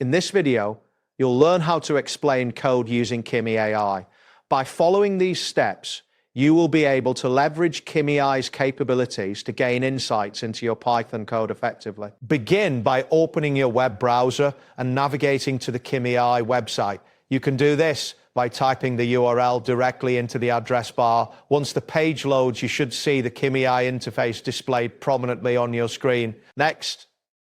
In this video, you'll learn how to explain code using Kimi AI. By following these steps, you will be able to leverage Kimi AI's capabilities to gain insights into your Python code effectively. Begin by opening your web browser and navigating to the Kimi AI website. You can do this by typing the URL directly into the address bar. Once the page loads, you should see the Kimi AI interface displayed prominently on your screen. Next,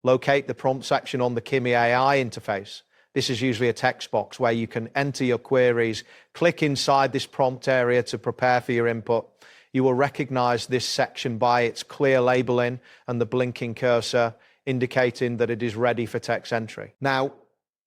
locate the prompt section on the Kimi AI interface. This is usually a text box where you can enter your queries. Click inside this prompt area to prepare for your input. You will recognize this section by its clear labeling and the blinking cursor, indicating that it is ready for text entry. Now,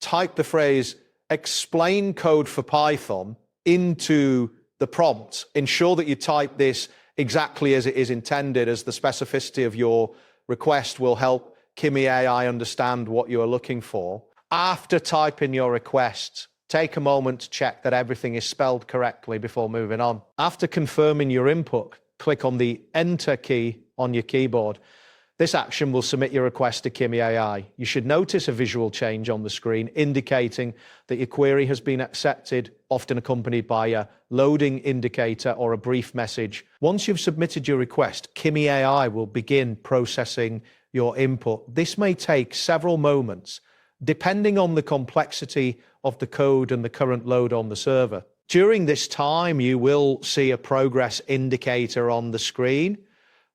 type the phrase "explain code for Python" into the prompt. Ensure that you type this exactly as it is intended, as the specificity of your request will help Kimi AI understand what you are looking for. After typing your request, take a moment to check that everything is spelled correctly before moving on. After confirming your input, click on the Enter key on your keyboard. This action will submit your request to Kimi AI. You should notice a visual change on the screen indicating that your query has been accepted, often accompanied by a loading indicator or a brief message. Once you've submitted your request, Kimi AI will begin processing your input. This may take several moments, depending on the complexity of the code and the current load on the server. During this time, you will see a progress indicator on the screen,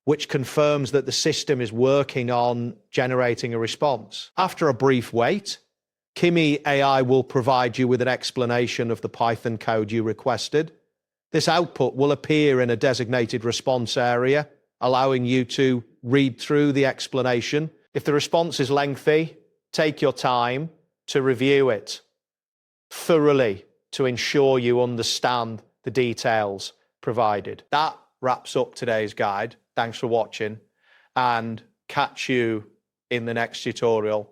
which confirms that the system is working on generating a response. After a brief wait, Kimi AI will provide you with an explanation of the Python code you requested. This output will appear in a designated response area, allowing you to read through the explanation. If the response is lengthy, take your time to review it thoroughly to ensure you understand the details provided. That wraps up today's guide. Thanks for watching, and catch you in the next tutorial.